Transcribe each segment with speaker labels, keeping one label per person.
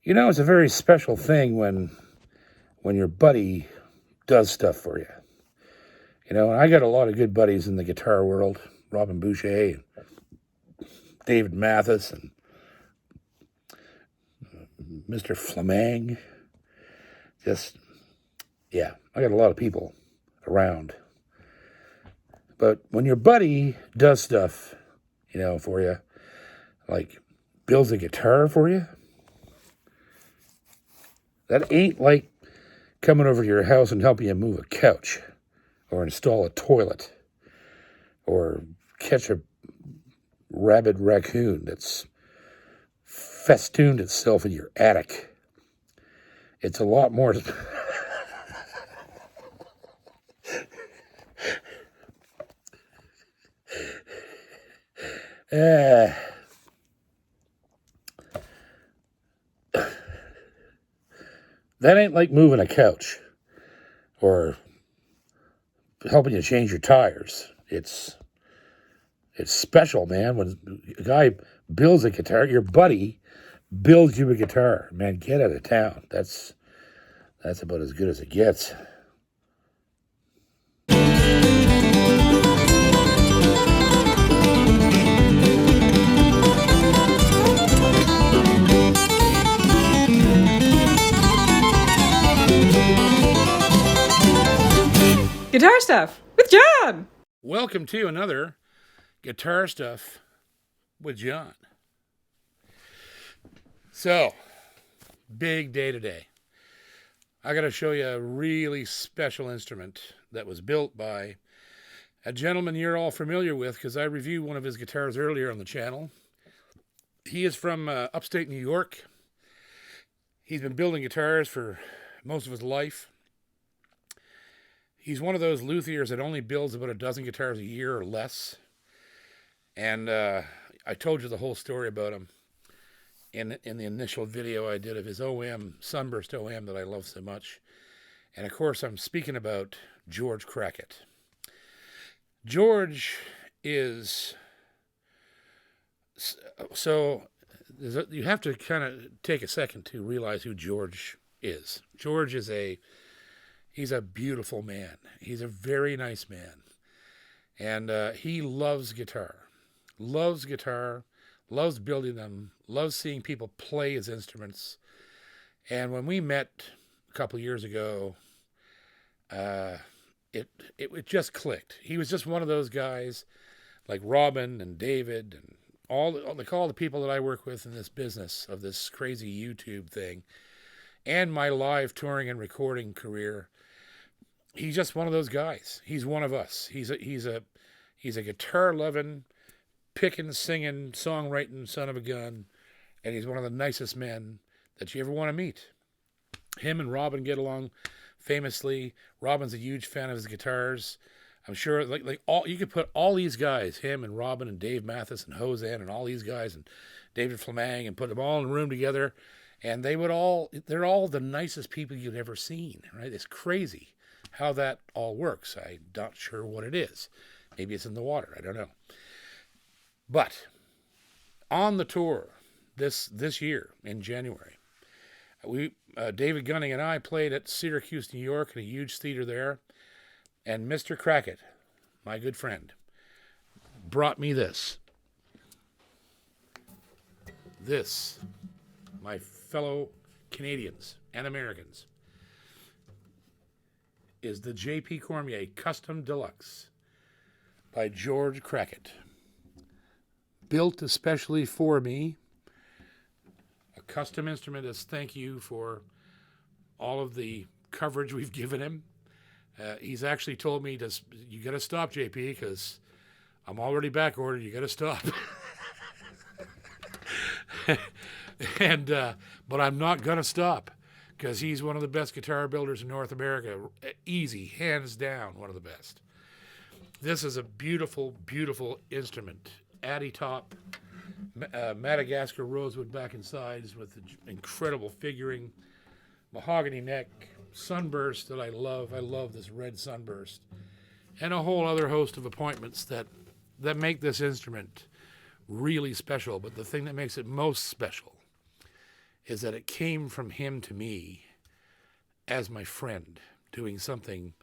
Speaker 1: You know, it's a very special thing when your buddy does stuff for you. You know, and I got a lot of good buddies in the guitar world, Robin Boucher and David Mathis and Mr. Flamang. I got a lot of people around. But when your buddy does stuff, you know, for you, like builds a guitar for you, that ain't like coming over to your house and helping you move a couch or install a toilet or catch a rabid raccoon that's festooned itself in your attic. It's a lot more. That ain't like moving a couch or helping you change your tires. It's special, man. When a guy builds a guitar, your buddy builds you a guitar. Man, get out of town. That's about as good as it gets.
Speaker 2: Guitar Stuff with John.
Speaker 1: Welcome to another Guitar Stuff with John. So, big day today. I got to show you a really special instrument that was built by a gentleman you're all familiar with because I reviewed one of his guitars earlier on the channel. He is from upstate New York. He's been building guitars for most of his life. He's one of those luthiers that only builds about a dozen guitars a year or less. And I told you the whole story about him in the initial video I did of his OM, Sunburst OM that I love so much. And of course, I'm speaking about George Crackett. George is... So you have to kind of take a second to realize who George is. George is he's a beautiful man. He's a very nice man. And he loves guitar. Loves building them, loves seeing people play his instruments. And when we met a couple years ago, it just clicked. He was just one of those guys like Robin and David and all the people that I work with in this business of this crazy YouTube thing and my live touring and recording career. He's just one of those guys. He's one of us. He's a guitar-loving, picking, singing, songwriting son of a gun, and he's one of the nicest men that you ever want to meet. Him and Robin get along famously. Robin's a huge fan of his guitars. I'm sure, you could put all these guys, him and Robin and Dave Mathis and Hosan and all these guys and David Flamang, and put them all in a room together, and they're all the nicest people you've ever seen. Right? It's crazy how that all works. I'm not sure what it is. Maybe it's in the water. I don't know. But on the tour this year in January, David Gunning and I played at Syracuse, New York, in a huge theater there. And Mr. Crackett, my good friend, brought me this. This, my fellow Canadians and Americans, is the J.P. Cormier Custom Deluxe by George Crackett. Built especially for me. A custom instrument as thank you for all of the coverage we've given him. He's actually told me, you got to stop, JP, because I'm already back ordered. You got to stop. But I'm not going to stop because he's one of the best guitar builders in North America. Easy, hands down, one of the best. This is a beautiful, beautiful instrument. Addy top, Madagascar rosewood back and sides with incredible figuring, mahogany neck, sunburst that I love. I love this red sunburst. And a whole other host of appointments that make this instrument really special. But the thing that makes it most special is that it came from him to me as my friend, doing something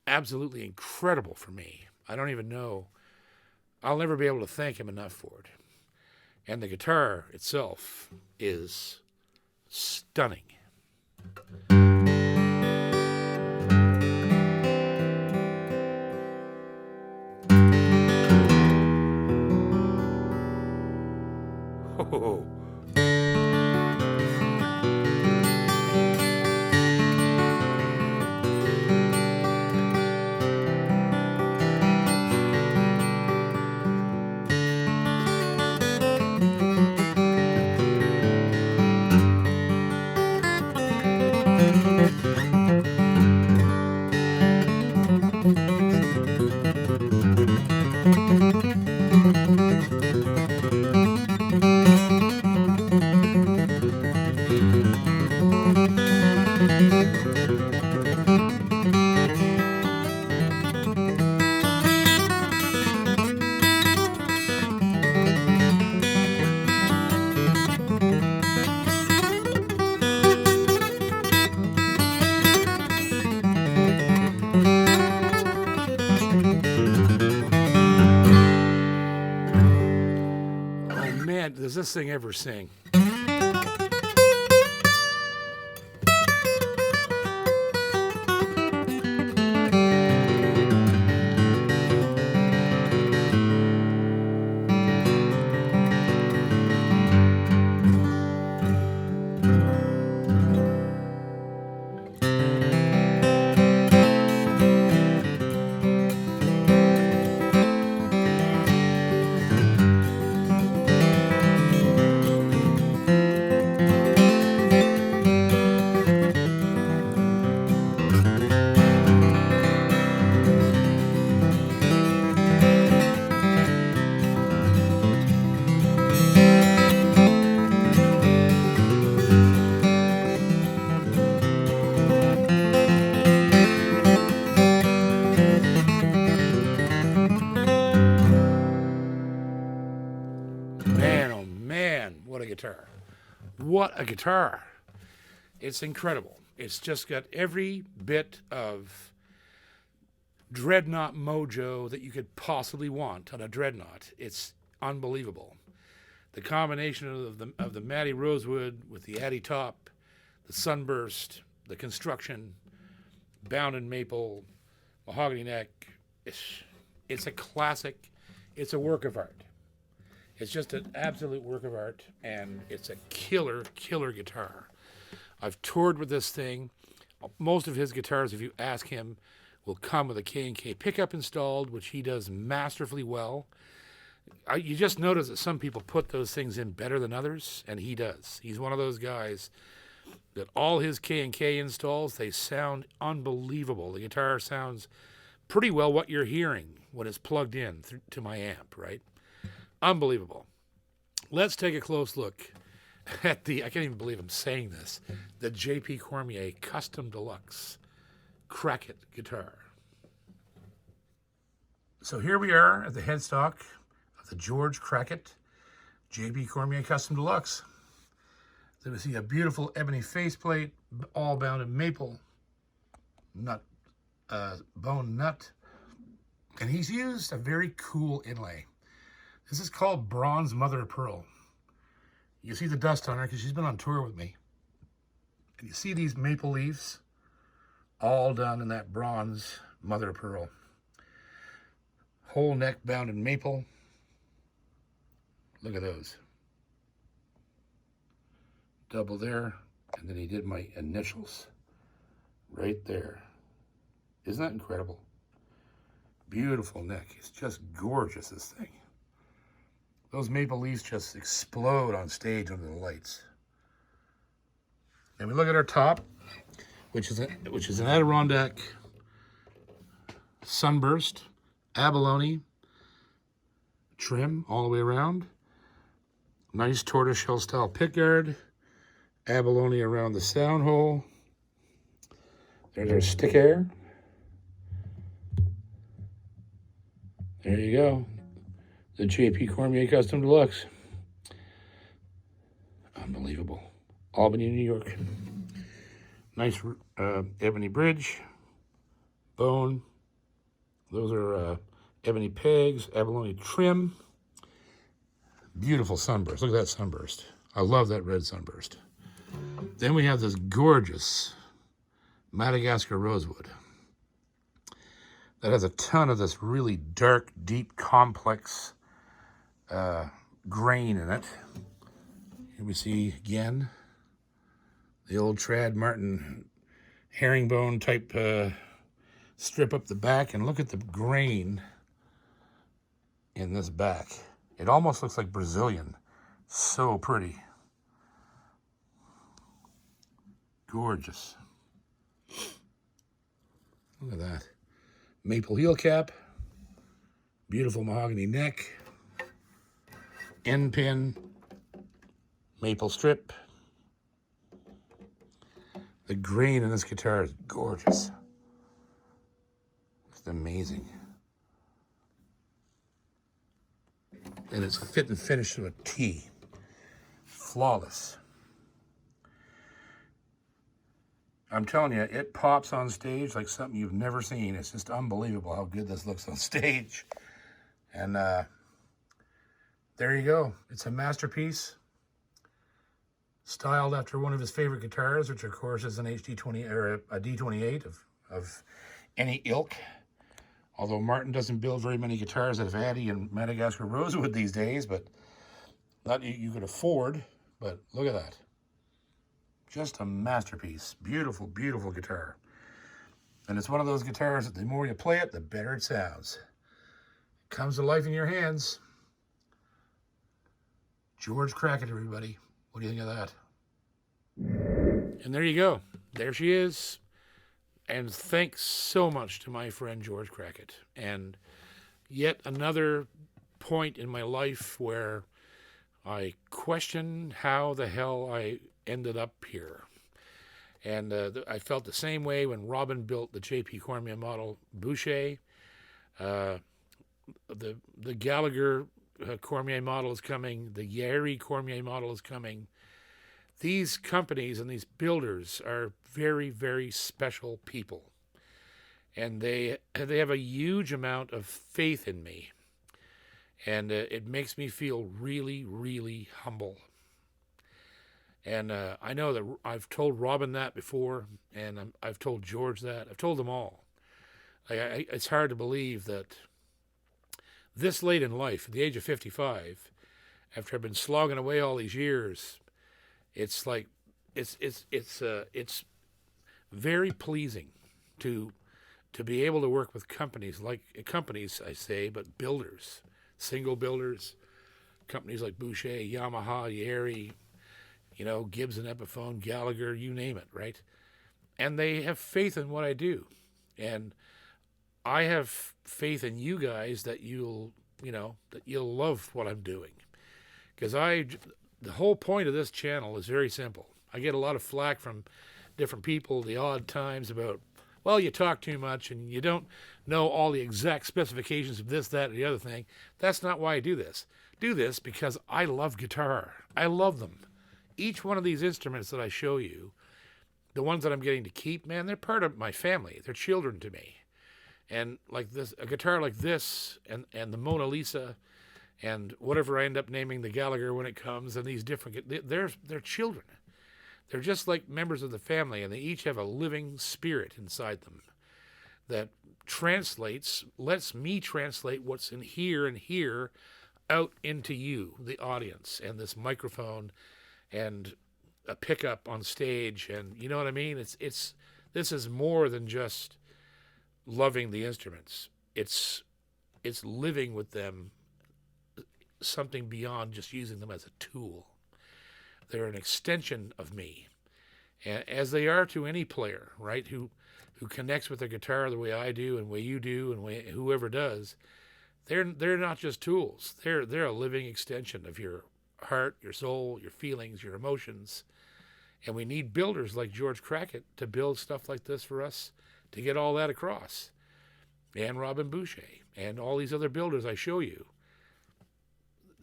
Speaker 1: absolutely incredible for me. I don't even know. I'll never be able to thank him enough for it. And the guitar itself is stunning. Oh. Man, does this thing ever sing? Man, oh man, what a guitar. What a guitar. It's incredible. It's just got every bit of dreadnought mojo that you could possibly want on a dreadnought. It's unbelievable. The combination of the Matty Rosewood with the Addy top, the sunburst, the construction, bound in maple, mahogany neck. It's a classic. It's a work of art. It's just an absolute work of art, and it's a killer, killer guitar. I've toured with this thing. Most of his guitars, if you ask him, will come with a K&K pickup installed, which he does masterfully well. You just notice that some people put those things in better than others, and he does. He's one of those guys that all his K&K installs, they sound unbelievable. The guitar sounds pretty well what you're hearing when it's plugged in to my amp, right? Unbelievable. Let's take a close look at I can't even believe I'm saying this, the J.P. Cormier Custom Deluxe Crackett guitar. So here we are at the headstock of the George Crackett J.P. Cormier Custom Deluxe. So we see a beautiful ebony faceplate, all bound in maple, bone nut. And he's used a very cool inlay. This is called Bronze Mother of Pearl. You see the dust on her because she's been on tour with me. And you see these maple leaves all done in that bronze mother of pearl. Whole neck bound in maple. Look at those. Double there, and then he did my initials right there. Isn't that incredible? Beautiful neck. It's just gorgeous, this thing. Those maple leaves just explode on stage under the lights. And we look at our top, which is an Adirondack sunburst, abalone trim all the way around. Nice tortoiseshell style pickguard, abalone around the sound hole. There's our stick air. There you go. The J.P. Cormier Custom Deluxe. Unbelievable. Albany, New York. Nice ebony bridge, bone. Those are ebony pegs, abalone trim. Beautiful sunburst. Look at that sunburst. I love that red sunburst. Then we have this gorgeous Madagascar rosewood that has a ton of this really dark, deep, complex grain in it. Here we see again the old Trad Martin herringbone type strip up the back, and look at the grain in this back. It almost looks like Brazilian. So pretty. Gorgeous. Look at that. Maple heel cap. Beautiful mahogany neck. End pin. Maple strip. The grain in this guitar is gorgeous. It's amazing. And it's fit and finished to a T. Flawless. I'm telling you, it pops on stage like something you've never seen. It's just unbelievable how good this looks on stage. And there you go. It's a masterpiece. Styled after one of his favorite guitars, which of course is an HD20 or a D28 of any ilk. Although Martin doesn't build very many guitars that have Addy and Madagascar rosewood these days, but that you could afford. But look at that. Just a masterpiece. Beautiful, beautiful guitar. And it's one of those guitars that the more you play it, the better it sounds. It comes to life in your hands. George Crackett, everybody. What do you think of that? And there you go. There she is. And thanks so much to my friend George Crackett. And yet another point in my life where I question how the hell I ended up here. And I felt the same way when Robin built the J.P. Cormier model Boucher. The Gallagher Cormier model is coming. The Yeri Cormier model is coming. These companies and these builders are very, very special people. And they have a huge amount of faith in me. And it makes me feel really, really humble. And I know that I've told Robin that before, and I've told George that. I've told them all. It's hard to believe that this late in life, at the age of 55, after I've been slogging away all these years, it's like it's very pleasing to be able to work with companies I say, but builders, single builders, companies like Boucher, Yamaha, Yeri, Gibson, Epiphone, Gallagher, you name it, right? And they have faith in what I do, and I have faith in you guys that you'll love what I'm doing, because the whole point of this channel is very simple. I get a lot of flack from different people the odd times about, well, you talk too much and you don't know all the exact specifications of this, that, or the other thing. That's not why I do this. Do this because I love guitar. I love them. Each one of these instruments that I show you, the ones that I'm getting to keep, man, they're part of my family. They're children to me. And like this, a guitar like this and the Mona Lisa and whatever I end up naming the Gallagher when it comes, and these different, they're children. They're just like members of the family, and they each have a living spirit inside them that lets me translate what's in here and here out into you, the audience, and this microphone and a pickup on stage. And you know what I mean? This is more than just loving the instruments. It's living with them, something beyond just using them as a tool. They're an extension of me, as they are to any player, right? Who connects with the guitar the way I do and the way you do and whoever does. They're not just tools. They're a living extension of your heart, your soul, your feelings, your emotions. And we need builders like George Crackett to build stuff like this for us to get all that across. And Robin Boucher and all these other builders I show you.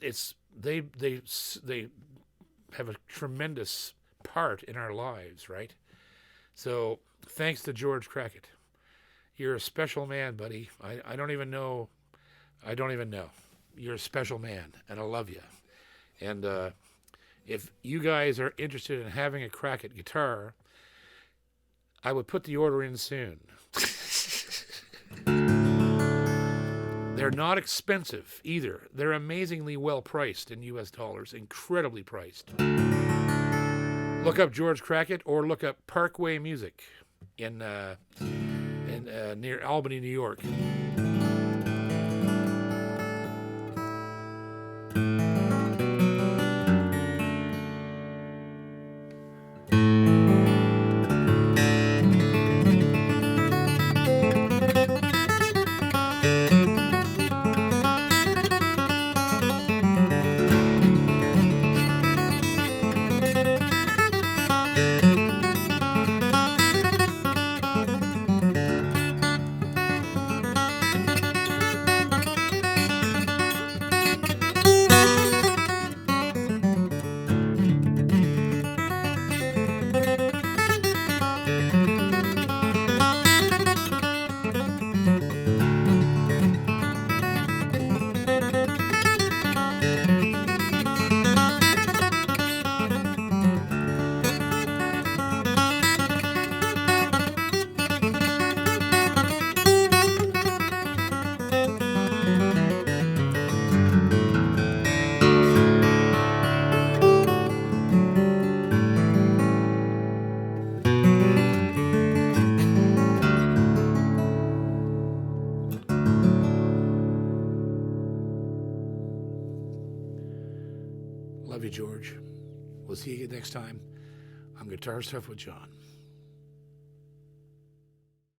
Speaker 1: They have a tremendous part in our lives, right? So thanks to George Crackett. You're a special man, buddy. I don't even know. I don't even know. You're a special man, and I love you. And if you guys are interested in having a Crackett guitar, I would put the order in soon. They're not expensive either. They're amazingly well priced in US dollars, incredibly priced. Look up George Crackett or look up Parkway Music in near Albany, New York. Love you, George. We'll see you next time on Guitar Stuff with John.